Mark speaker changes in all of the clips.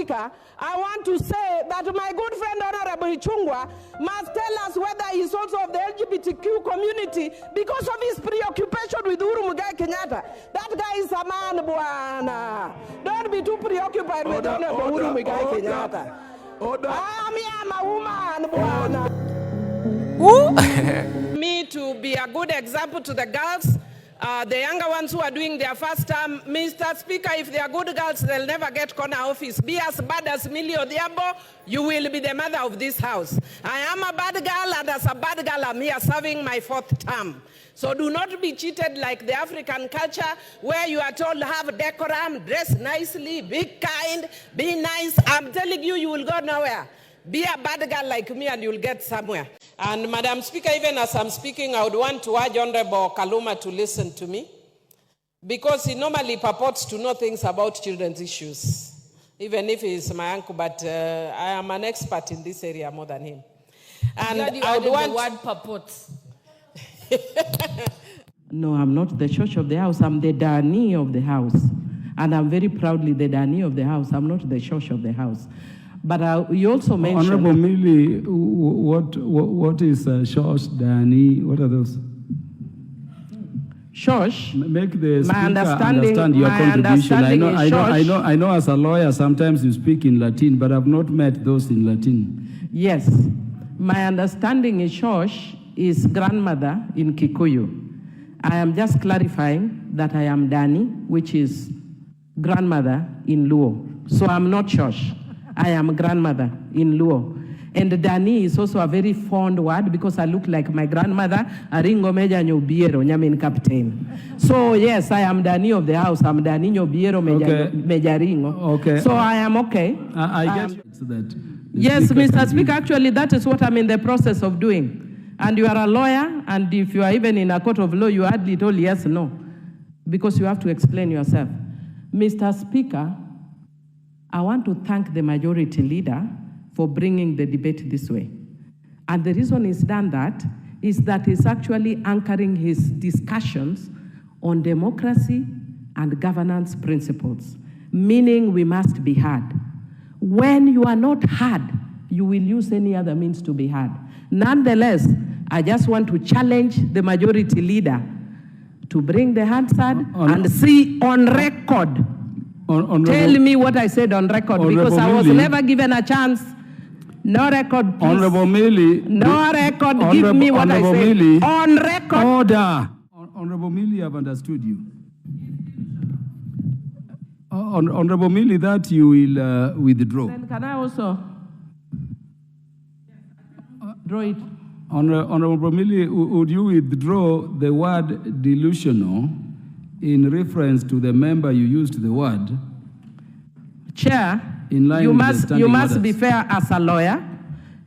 Speaker 1: Speaker, I want to say that my good friend Honorable Ichung'wah must tell us whether he's also of the LGBTQ community because of his preoccupation with Uhuru Muigai Kenyatta. That guy is a man, bwana. Don't be too preoccupied with Honorable Uhuru Muigai Kenyatta. I'm a woman, bwana. Me to be a good example to the girls, the younger ones who are doing their first term. Mr. Speaker, if they are good girls, they'll never get corner office. Be as bad as Millie Odhiambo, you will be the mother of this house. I am a bad girl, and as a bad girl, I'm here serving my 4th term. So do not be cheated like the African culture where you are told have decorum, dress nicely, be kind, be nice. I'm telling you, you will go nowhere. Be a bad girl like me and you'll get somewhere. And Madam Speaker, even as I'm speaking, I would want to urge Honorable Kaluma to listen to me, because he normally purports to know things about children's issues, even if he's my uncle, but I am an expert in this area more than him. And I would want... the word purports. No, I'm not the church of the house. I'm the Dani of the house. And I'm very proudly the Dani of the house. I'm not the church of the house. But you also mentioned...
Speaker 2: Honorable Millie, what is Shosh, Dani? What are those?
Speaker 1: Shosh?
Speaker 2: Make the speaker understand your contribution. I know as a lawyer, sometimes you speak in Latin, but I've not met those in Latin.
Speaker 1: Yes. My understanding is Shosh is grandmother in Kikuyu. I am just clarifying that I am Dani, which is grandmother in Luo. So I'm not Shosh. I am grandmother in Luo. And Dani is also a very fond word because I look like my grandmother, Aringo Meja Nyobiero, Nyamin Captain. So yes, I am Dani of the house. I'm Dani Nyobiero Meja Ringo.
Speaker 2: Okay.
Speaker 1: So I am okay.
Speaker 2: I get that.
Speaker 1: Yes, Mr. Speaker, actually that is what I'm in the process of doing. And you are a lawyer, and if you are even in a court of law, you hardly told yes, no, because you have to explain yourself. Mr. Speaker, I want to thank the majority leader for bringing the debate this way. And the reason he's done that is that he's actually anchoring his discussions on democracy and governance principles, meaning we must be heard. When you are not heard, you will use any other means to be heard. Nonetheless, I just want to challenge the majority leader to bring the Hansard and see on record. Tell me what I said on record, because I was never given a chance. No record, please.
Speaker 2: Honorable Millie.
Speaker 1: No record. Give me what I said.
Speaker 2: Millie,
Speaker 1: on record.
Speaker 2: Order. Honorable Millie, I've understood you. Honorable Millie, that you will withdraw.
Speaker 1: Then can I also draw it?
Speaker 2: Honorable Millie, would you withdraw the word delusional in reference to the member you used the word?
Speaker 1: Chair,
Speaker 2: in line
Speaker 1: you must be fair as a lawyer.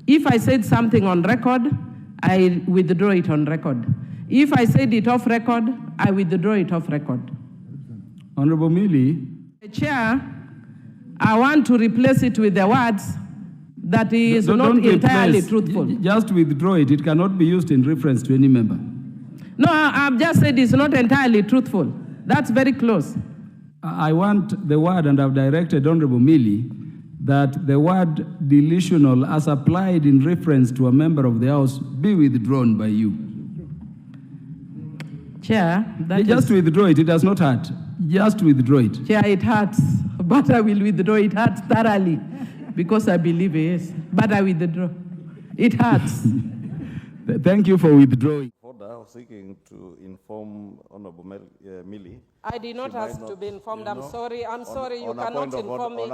Speaker 1: If I said something on record, I withdraw it on record. If I said it off record, I withdraw it off record.
Speaker 2: Honorable Millie.
Speaker 1: Chair, I want to replace it with the words that is not entirely truthful.
Speaker 2: Just withdraw it. It cannot be used in reference to any member.
Speaker 1: No, I've just said it's not entirely truthful. That's very close.
Speaker 2: I want the word, and I've directed Honorable Millie that the word delusional as applied in reference to a member of the House be withdrawn by you.
Speaker 1: Chair,
Speaker 2: just withdraw it. It does not hurt. Just withdraw it.
Speaker 1: Chair, it hurts, but I will withdraw. It hurts thoroughly because I believe it is, but I withdraw. It hurts.
Speaker 2: Thank you for withdrawing.
Speaker 3: Order seeking to inform Honorable Millie.
Speaker 1: I did not ask to be informed. I'm sorry. I'm sorry. You cannot inform me.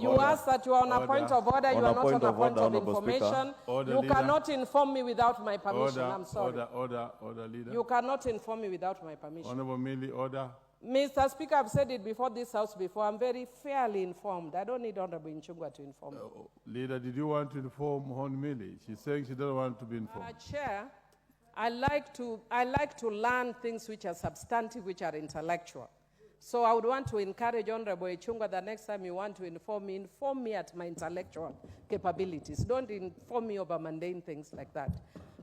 Speaker 1: You asked that you are on a point of order. You are not on a point of information. You cannot inform me without my permission. I'm sorry.
Speaker 4: Order, leader.
Speaker 1: You cannot inform me without my permission.
Speaker 4: Honorable Millie, order.
Speaker 1: Mr. Speaker, I've said it before this House before. I'm very fairly informed. I don't need Honorable Ichung'wah to inform me.
Speaker 4: Leader, did you want to inform Hon Millie? She's saying she doesn't want to be informed.
Speaker 1: Chair, I like to learn things which are substantive, which are intellectual. So I would want to encourage Honorable Ichung'wah the next time you want to inform me at my intellectual capabilities. Don't inform me over mundane things like that,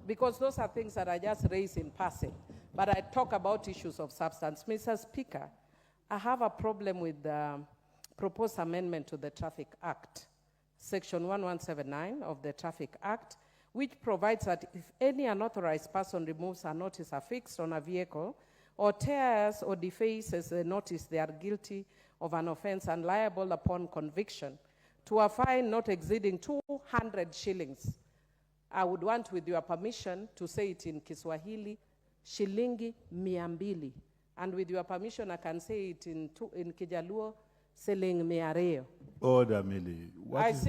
Speaker 1: because those are things that I just raise in passing. But I talk about issues of substance. Mr. Speaker, I have a problem with proposed amendment to the Traffic Act, Section 1179 of the Traffic Act, which provides that if any unauthorized person removes a notice affixed on a vehicle or tears or defaces the notice, they are guilty of an offense and liable upon conviction to a fine not exceeding 200 shillings. I would want, with your permission, to say it in Kiswahili, shilingi 200. And with your permission, I can say it in Kijaluo, seling miareo.
Speaker 4: Order, Millie.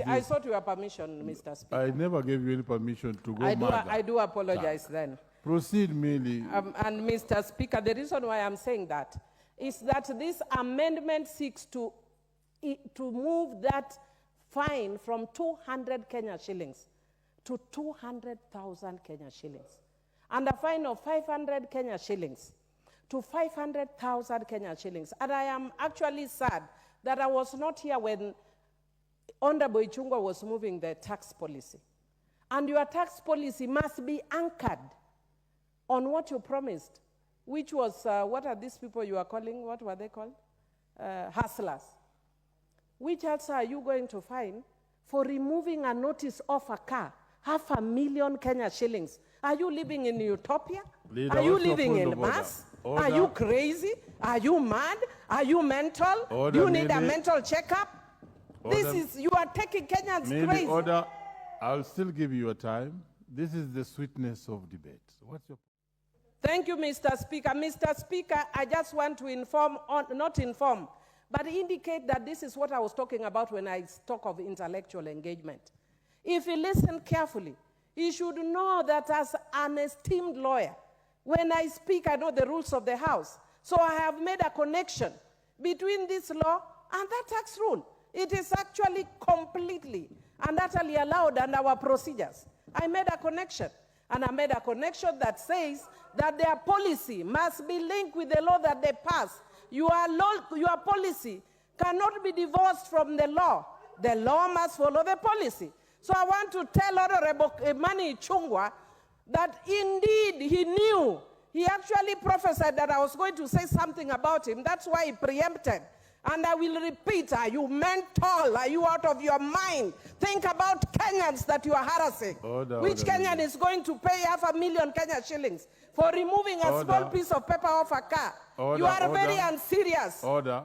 Speaker 1: I sought your permission, Mr. Speaker.
Speaker 4: I never gave you any permission to go mad.
Speaker 1: I do apologize then.
Speaker 4: Proceed, Millie.
Speaker 1: And Mr. Speaker, the reason why I'm saying that is that this amendment seeks to move that fine from 200 Kenya shillings to 200,000 Kenya shillings. And a fine of 500 Kenya shillings to 500,000 Kenya shillings. And I am actually sad that I was not here when Honorable Ichung'wah was moving the tax policy. And your tax policy must be anchored on what you promised, which was, what are these people you are calling, what were they called? Hustlers. Which hustlers are you going to fine for removing a notice off a car, 500,000 Kenya shillings? Are you living in utopia?
Speaker 4: Leader,
Speaker 1: are you
Speaker 4: what's your
Speaker 1: living
Speaker 4: point
Speaker 1: in
Speaker 4: of order?
Speaker 1: mass?
Speaker 4: Order.
Speaker 1: Are you crazy? Are you mad? Are you mental?
Speaker 4: Order,
Speaker 1: Do you need a
Speaker 4: Millie.
Speaker 1: mental checkup?
Speaker 4: Order.
Speaker 1: You are taking Kenyans
Speaker 4: Millie,
Speaker 1: crazy.
Speaker 4: order. I'll still give you a time. This is the sweetness of debate. What's your...
Speaker 1: Thank you, Mr. Speaker. Mr. Speaker, I just want to not inform, but indicate that this is what I was talking about when I talk of intellectual engagement. If you listen carefully, you should know that as an esteemed lawyer, when I speak, I know the rules of the House. So I have made a connection between this law and that tax rule. It is actually completely and utterly allowed under our procedures. I made a connection. And I made a connection that says that their policy must be linked with the law that they pass. Your policy cannot be divorced from the law. The law must follow the policy. So I want to tell Honorable Millie Odhiambo that indeed he knew. He actually prophesied that I was going to say something about him. That's why he preempted. And I will repeat, are you mental? Are you out of your mind? Think about Kenyans that you are harassing. Which Kenyan is going to pay 500,000 Kenya shillings for removing a small piece of paper off a car? You are very unserious.
Speaker 4: Order.